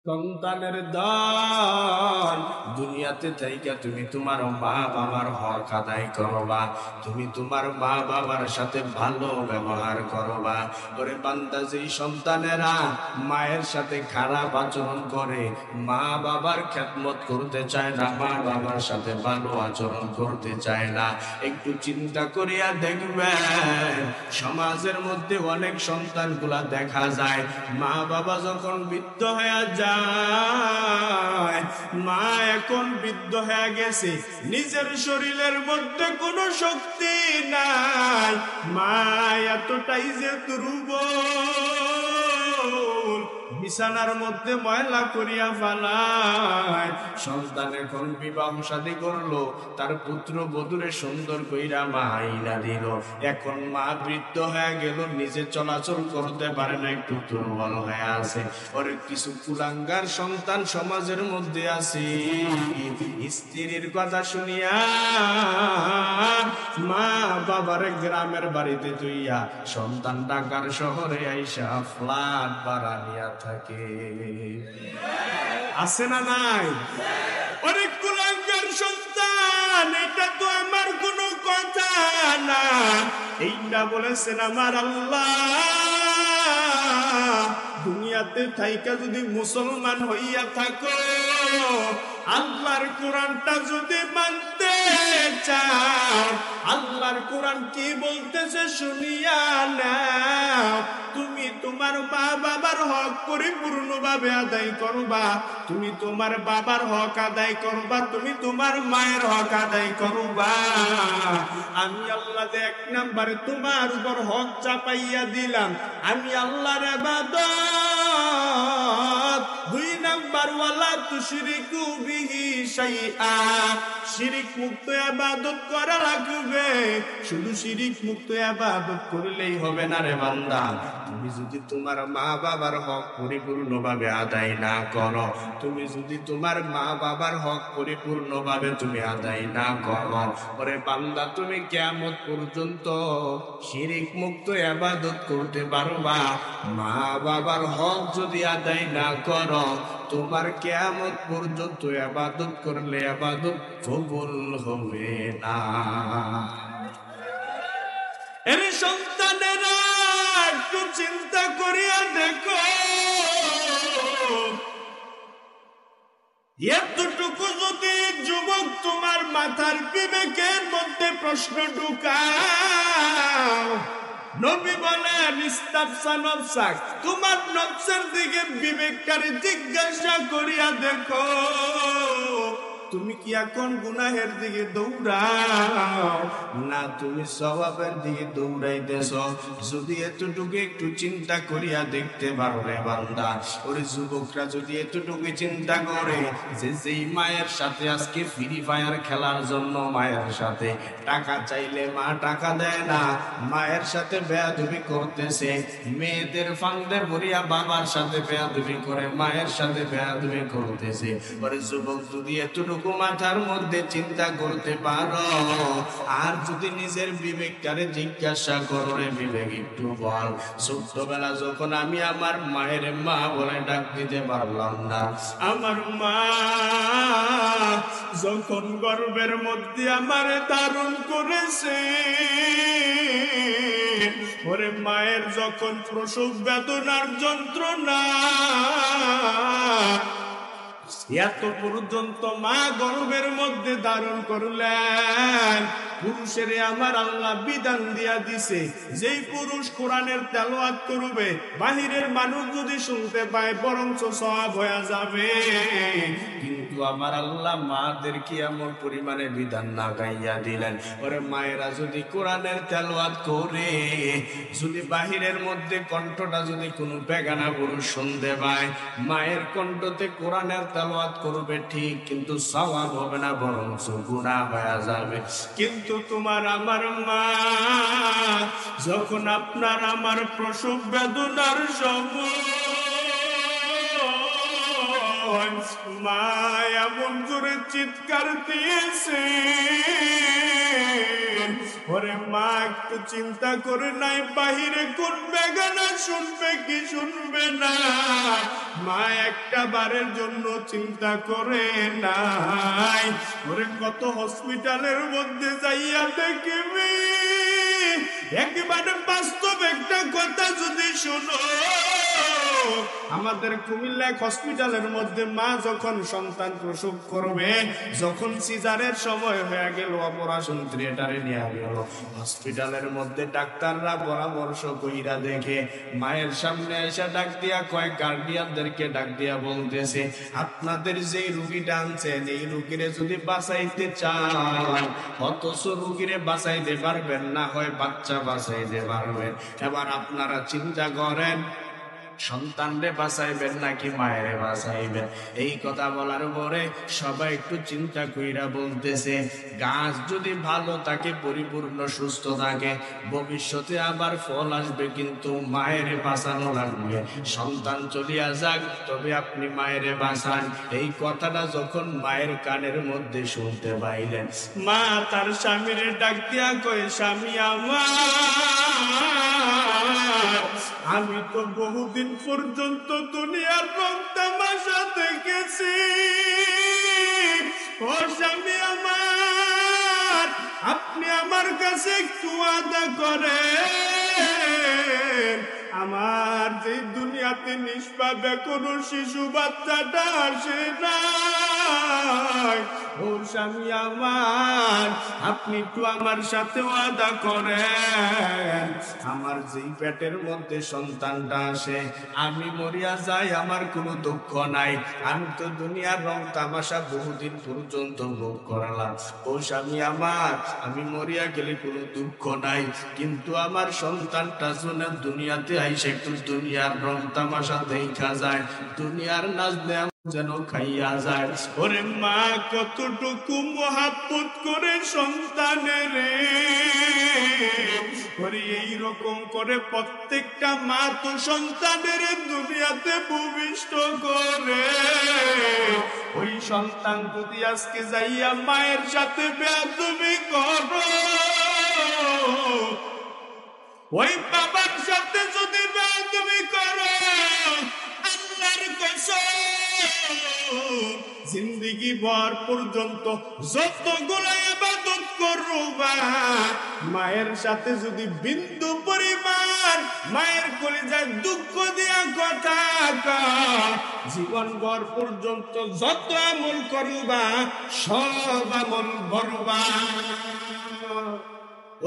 সন্তানের দল দুনিয়াতে থাইকা তুমি তোমার মা বাবার হক আদায় করবা, তুমি তোমার মা বাবার সাথে ভালো ব্যবহার করবা। ওরে বান্দা, যেই সন্তানেরা মায়ের সাথে খারাপ আচরণ করে, মা বাবার খেদমত করতে চায় না, মা বাবার সাথে ভালো আচরণ করতে চায় না, একটু চিন্তা করিয়া দেখবেন সমাজের মধ্যে অনেক সন্তানগুলা দেখা যায় মা বাবা যখন বৃদ্ধ হয়ে যায়, মা এখন বৃদ্ধ হয়ে গেছে, নিজের শরীরের মধ্যে কোনো শক্তি নাই, মা এতটাই যে দুর্বল, বিছানার মধ্যে ময়লা করিয়া ফেলায়। সন্তান এখন বিবাহ শাদী করলো, তার পুত্র বধূরে সুন্দর কইরা মা আইনা দিল, এখন মা বৃদ্ধ হয়ে গেল, নিজে চলাচল করতে পারে না, একটু দুর্বল হয়ে আছে। ওরে কিছু কুলাঙ্গার সন্তান সমাজের মধ্যে আছে, স্ত্রীর কথা শুনিয়া মা বাবার গ্রামের বাড়িতে তুইয়া সন্তান ঢাকার শহরে আইসা ফ্ল্যাট ভাড়া নিয়া থাকে। আছে না নাই? অনেক কুলাঙ্গার সন্তান। এটা তো আমার কোনো কথা না, এইটা বলেছেন আমার আল্লাহ। দুনিয়াতে থাইকা যদি মুসলমান হইয়া থাকো, আল্লাহর কোরআনটা যদি মানতে চাও, আল্লাহর কোরআন কি বলতেছে শুনিয়া নাও। তুমি তোমার মা বাবার হক পরিপূর্ণভাবে আদায় করবা, তুমি তোমার বাবার হক আদায় করবা, তুমি তোমার মায়ের হক আদায় করবা। আমি আল্লাহ এক নম্বরে তোমার উপর হক চাপাইয়া দিলাম, আমি আল্লাহর ইবাদত। দুই নাম্বার, ওয়ালা তুশরিকু বিহি শাইআ, শিরিক মুক্ত ইবাদত করা লাগবে। শুধু শিরিক মুক্ত ইবাদত করলেই হবে না রে বান্দা, তুমি যদি তোমার মা বাবার হক পরিপূর্ণভাবে আদায় না করো, তুমি যদি তোমার মা বাবার হক পরিপূর্ণভাবে তুমি আদায় না করো, ওরে বান্দা তুমি কিয়ামত পর্যন্ত শিরিক মুক্ত ইবাদত করতে পারবা। মা বাবার হক যদি আদায় না করো, তোমার কিয়ামত পর্যন্ত ইবাদত করলে ইবাদত কবুল হবে না। এর সন্তানেরা একটু চিন্তা করিয়া দেখো, এতটুকু যদি যুবক তোমার মাথার বিবেকের মধ্যে প্রশ্ন ঢুকাও, নবী বলেন ইস্তাফসা নফসাক, তোমার নফসের দিকে বিবেককারী জিজ্ঞাসা করিয়া দেখো, তুমি কি এখন গুনাহের দিকে দৌড়াও না তুমি সওয়াবের দিকে দৌড়াইতেছ? যদি এতটুকু একটু চিন্তা করিয়া দেখতে পারো রে বান্দা, ওরে যুবকরা যদি এতটুকু চিন্তা করে যে যেই মায়ের সাথে আজকে ফ্রি ফায়ার খেলার জন্য মায়ের সাথে টাকা চাইলে মা টাকা দেয় না, মায়ের সাথে বেয়াদবি করতেছে, মেয়েদের ফান্দে ভরিয়া বাবার সাথে বেয়াদবি করে, মায়ের সাথে বেয়াদবি করতেছে, ওরে যুবক যদি এতটুকু মাথার মধ্যে চিন্তা করতে পারো, আর যদি নিজের বিবেকটারে জিজ্ঞাসা করো, রে বিবেক একটু বল, ছোট্টবেলা যখন আমি আমার মায়ের মা বলে ডাক দিতে পারলাম না, আমার মা যখন গর্ভের মধ্যে আমারে ধারণ করেছে, ওরে মায়ের যখন প্রসব বেদনার যন্ত্রণা, এত পর্যন্ত মা গর্ভের মধ্যে ধারণ করলেন, পুরুষের আমার আল্লাহ বিধান দিয়া দিছে, যেই পুরুষ কোরআনের তেলাওয়াত করবে, বাহিরের মানুষ যদি শুনতে পায় বরঞ্চ সওয়াব হয়ে যাবে। কিন্তু আমার আল্লাহ মাদের কি এমন পরিমাণে বিধান না গাইয়া দিলেন, ওরে মায়েরা যদি কোরআনের তেলাওয়াত করে, যদি বাহিরের মধ্যে কণ্ঠটা যদি কোনো বেগানা পুরুষ শুনতে পায়, মায়ের কণ্ঠতে কোরআনের তেলাওয়াত করবে ঠিক, কিন্তু সওয়াব হবে না, বরঞ্চ গুনাহ হয়ে যাবে। কিন্তু তোমার আমার মা যখন আপনার আমার প্রসব বেদনার সময়, মা এমন জোরে চিৎকার দিয়েছে, ওরে মা একটু চিন্তা করে নাই বাহিরে কোন বেগানা শুনবে কি শুনবে না, মা একটা বারের জন্য চিন্তা করে নাই। ওরে কত হসপিটালের মধ্যে যাইয়া দেখবি, একেবারে বাস্তব একটা কথা যদি শুনো, আমাদের কুমিল্লা হসপিটালের মধ্যে মা যখন সন্তান প্রসব করবে, যখন সিজারের সময় হয়ে গেল, অপারেশন থিয়েটারে নিয়ে গেল, হসপিটালের মধ্যে ডাক্তাররা পরামর্শ কইরা দেখে মায়ের সামনে এসে ডাক দিয়া কয়েক গার্ডিয়ানদেরকে ডাক দিয়া বলতেছে, আপনাদের যে রুগীটা আনছেন এই রুগীরে যদি বাঁচাইতে চান, অথচ রুগীরে বাঁচাইতে পারবেন না, হয় বাচ্চা বাঁচাইতে পারবেন। এবার আপনারা চিন্তা করেন, সন্তানরে বাঁচাইবেন নাকি মায়েরে বাঁচাইবেন? এই কথা বলার পরে সবাই একটু চিন্তা কইরা বলতেছে, গাছ যদি ভালো থাকে, পরিপূর্ণ সুস্থ থাকে, ভবিষ্যতে আবার ফল আসবে, কিন্তু মায়েরে বাঁচানো লাগবে। সন্তান চলিয়া যাক, তবে আপনি মায়েরে বাঁচান। এই কথাটা যখন মায়ের কানের মধ্যে শুনতে পাইলেন, মা তার স্বামীরে ডাক দিয়া কয়, স্বামী আমার, আমি তো বহুদিন পর্যন্ত দুনিয়ার রং তামাশা দেখেছি, ও স্বামী আমার, আপনি আমার কাছে একটু ওয়াদা করেন, আমার যে দুনিয়াতে নিষ্পাপে কোনো শিশু বাচ্চাটা আসে না, ও স্বামী আমার, আপনি একটু আমার সাথে ওয়াদা করেন, আমার যেই পেটের মধ্যে সন্তানটা আসে, আমি মরিয়া যাই, আমার কোনো দুঃখ নাই, আমি তো দুনিয়ার রং তামাশা বহুদিন পর্যন্ত ভোগ করালাম, ও স্বামী আমার, আমি মরিয়া গেলে কোনো দুঃখ নাই, কিন্তু আমার সন্তানটা যেন দুনিয়াতে আইসে একটু দুনিয়ার রং তামাশা দেখা যায়, দুনিয়ার নাচ দেয়া যেন খাইয়া যায়। ওরে মা কতটুকু মহাব্বত করে সন্তানের, ওরে এইরকম করে প্রত্যেকটা মা তো সন্তানের দুনিয়াতে ভূমিষ্ঠ করে। ওই সন্তান যদি আজকে যাইয়া মায়ের সাথে বেয়াদবি করো, ওই বাবার সাথে যদি বেয়াদবি করো, আল্লাহর কসম, জিন্দেগি ভর পর্যন্ত যতগুলো ইবাদত করবা, মায়ের সাথে যদি বিন্দু পরিমাণ মায়ের কলিজায় দুঃখ দিয়া কথা কও, জীবন ভর পর্যন্ত যত আমল করবা সব আমল বরবাদ।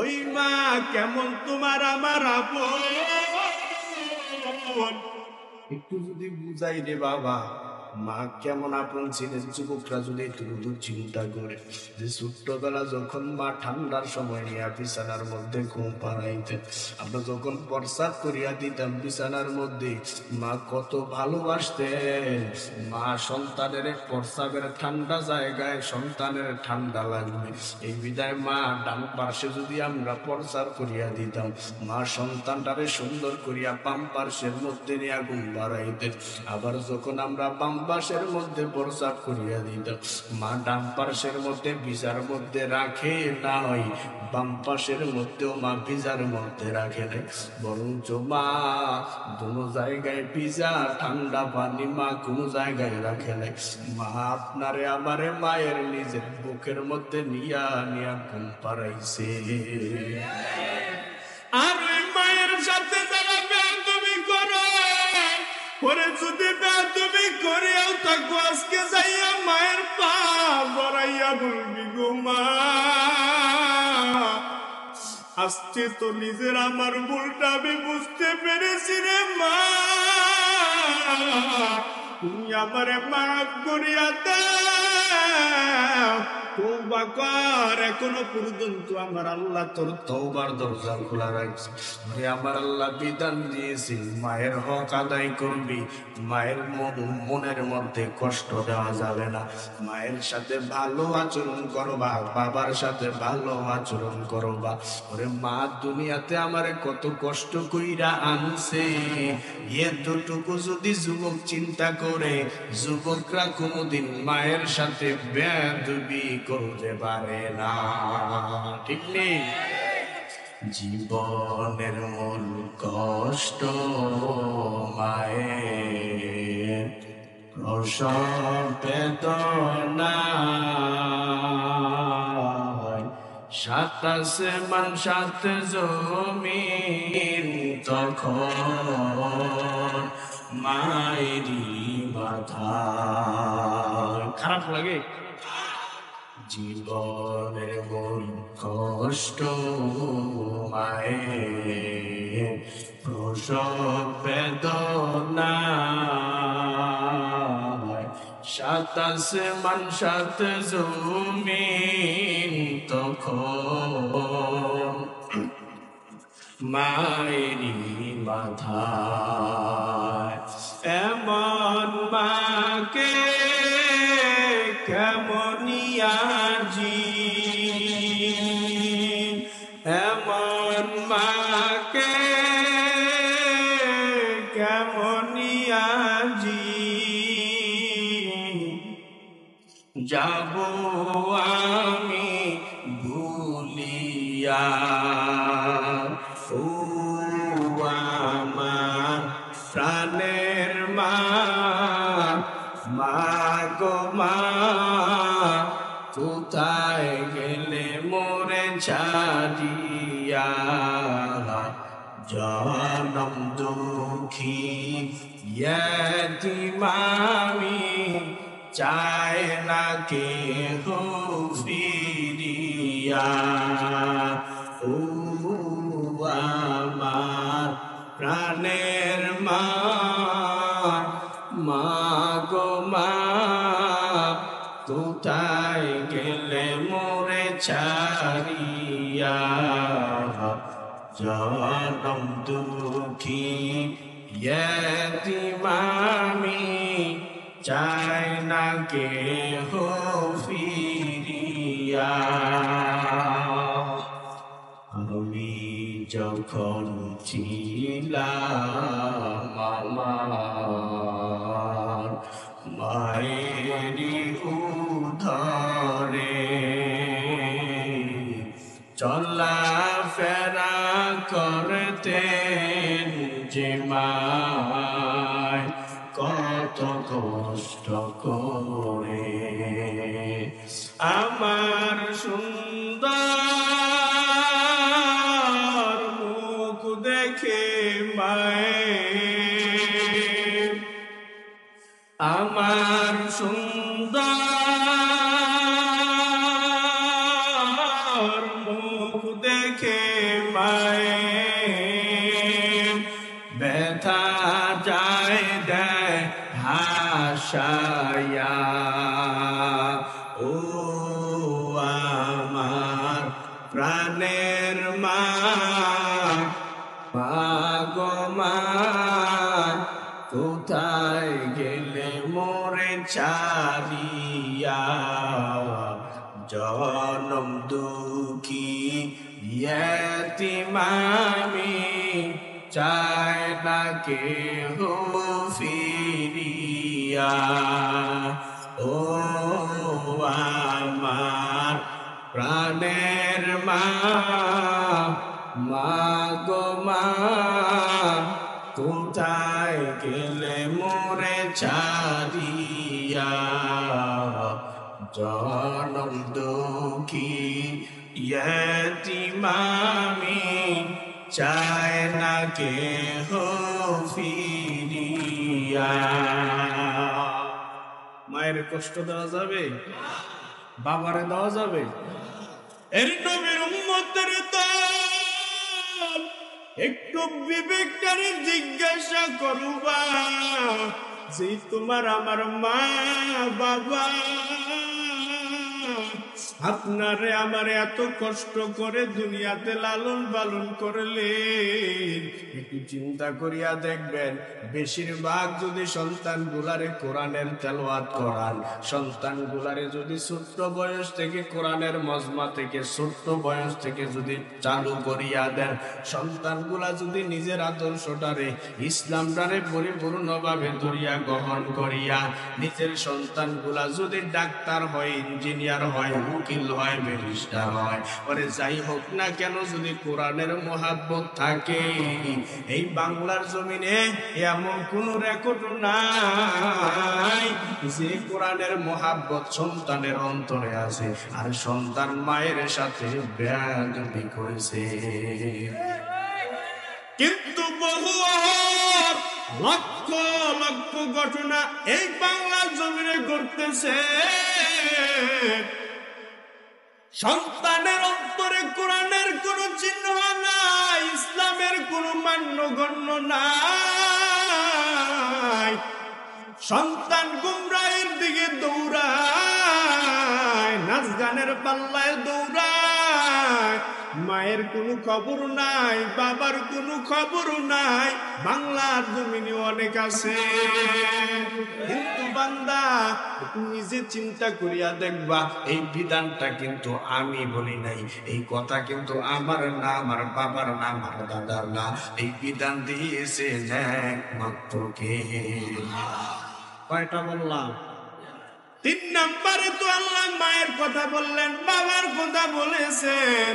ওই মা কেমন তোমার আমার আপন, একটু যদি বুঝাই রে বাবা, মা কেমন আপন ছিলেন। যুবকরা যদি একটু চিন্তা করে যে ছোট্টবেলা যখন মা ঠান্ডার সময় নিয়ে বিছানার মধ্যে ঘুম পাড়াইতেন, আমরা যখন প্রসাদ করিয়া দিতাম বিছানার মধ্যে, মা কত ভালোবাসতেন। মা সন্তানের প্রসাবের ঠান্ডা জায়গায় সন্তানের ঠান্ডা লাগবে, এই বিদায় মা ডান পার্শ্বে যদি আমরা প্রসাব করিয়া দিতাম, মা সন্তানটারে সুন্দর করিয়া বাম পার্শ্বের মধ্যে নিয়ে ঘুম পাড়াইতেন। আবার যখন আমরা বাম পাশের মধ্যে প্রসাব করিয়া দিতাম, মা ডান পাশের মধ্যে ভিজার মধ্যে রাখে নাই, বাম পাশের মধ্যেও মা ভিজার মধ্যে রাখে নাই, বরঞ্চ মা কোনো জায়গায় ভিজা ঠান্ডা পানি মা কোনো জায়গায় রাখে নাই। মা আপনারে আমারে মায়ের নিজের বুকের মধ্যে নিয়া নিয়া ঘুম পাড়াইছে। আর ওই মায়ের সাথে যারা বেয়াদবি করো, পরে যদি বেয়াদবি করিয়াও থাকো, আজকে যাইয়া মায়ের পা বড়াইয়া বলবি গো মা, আজকে তো নিজের আমার ভুলটা আমি বুঝতে পেরেছি রে মা, তুমি আমারে মাফ করিয়া দাও। তওবা কর, এখনো পর্যন্ত আমার আল্লাহ তোর তওবার দরজা খোলা রাখছে। আমার আল্লাহ বিধান দিয়েছি মায়ের হক আদায় করবি, মায়ের মনের মধ্যে কষ্ট দেওয়া যাবে না, মায়ের সাথে ভালো আচরণ করবা, বাবার সাথে ভালো আচরণ করবা। ওরে মা দুনিয়াতে আমারে কত কষ্ট কইরা আনছে, এতটুকু যদি যুবক চিন্তা করে, যুবকরা কোনোদিন মায়ের সাথে বেয়াদবি করতে পারে না, ঠিক নেই? জীবনের মূল কষ্ট মায়ের প্রসব বেদনা, সাত আসমান সাত জমিন তখন মায়েরই মাথা। খারাপ লাগে? জীবনের মূল কষ্ট মায়ের প্রসব বেদনা, সাত আসমান সাত জমিন তখন মায়েরই মাথায়। এমন মাকে কেমনিয়াজি, এমন মাকে কেমনিয়াজি যাব আমি ভুলিয়া। ও আমার প্রাণের মা, মা গো মা, কোথায় গেলে মোরে ছাড়িয়া। জনম দুঃখী ইয়তীম আমি, চায় না কেহ ফিরিয়া। ও আমার প্রাণের মা, মা গো মা, কোথায় গেলে মোরে ছাড়িয়া। জনম দুঃখী ইয়তীম আমি, চায় না কেহ ফিরিয়া। আমি যখন ছিলাম আমার মায়েরই উদরে, চলা ফেরা করতেন যে মায় কত কষ্ট করে। আমার সুন্দর মুখ দেখে মায়ের, আমার সুন্দর মুখ দেখে মায়ের, ব্যথা যায় দেয় হাসায়া। ও আমার প্রাণের মা, মা গো মা, কোথায় গেলে মোরে ছাড়িয়া। জনম দুঃখী ইয়তীম আমি, চায় না কেহ ফিরিয়া। ও আমার প্রাণের মা, মা গো মা, কোথায় গেলে মোরে ছাড়িয়া। জনম দুঃখী ইয়তীম আমি, চায় না কেহ ফিরিয়া। মায়ের কষ্ট দেওয়া যাবে? বাবারে দেওয়া যাবে? এর নবীর উম্মতের দল, একটু বিবেকটারে জিজ্ঞাসা করবা যে তোমার আমার মা বাবা আপনারে আমার এত কষ্ট করে দুনিয়াতে লালন পালন করলেন, একটু চিন্তা করিয়া দেখবেন বেশিরভাগ যদি সন্তান গুলারে কোরআনের তেলাওয়াত করান, সন্তান গুলারে যদি ছোট্ট বয়স থেকে কোরআনের মজমা থেকে ছোট্ট বয়স থেকে যদি চালু করিয়া দেন, সন্তান গুলা যদি নিজের আদর্শটারে ইসলামটারে পরিপূর্ণভাবে ধরিয়া গ্রহণ করিয়া, নিজের সন্তান গুলা যদি ডাক্তার হয়, ইঞ্জিনিয়ার হয়, উকিল উকিল হয়, ব্যারিস্টার হয়, ওরে যাই হোক না কেন, যদি কোরআনের মহাব্বত থাকে, এই বাংলার জমিনে এমন কোন রেকর্ড নাই যে কোরআনের মহাব্বত সন্তানের অন্তরে আছে আর সন্তান মায়ের সাথে বেয়াদবি করেছে। কিন্তু বহু লক্ষ লক্ষ ঘটনা এই বাংলার জমিনে ঘটতেছে, সন্তানের অন্তরে কোরআনের কোন চিহ্ন নাই, ইসলামের কোন মান্যগণ্য নাই, সন্তান গুমরাহির দিকে দৌড়ায়, নাচ গানের পাল্লায় দৌড়ায়, মায়ের কোনো খবর নাই, বাবার কোনো খবর নাই। বাংলার জমিনে অনেক আছে, কিন্তু বান্দা নিজে চিন্তা করিয়া দেখবা, এই বিধানটা কিন্তু আমি বলি নাই, এই কথা কিন্তু আমার না, আমার বাবার না, আমার দাদার না, এই বিধান দিয়েছে একমাত্র কে? কয়টা বললাম? 3 নম্বরে তো আল্লাহ মায়ের কথা বললেন, বাবার কথা বলেছেন।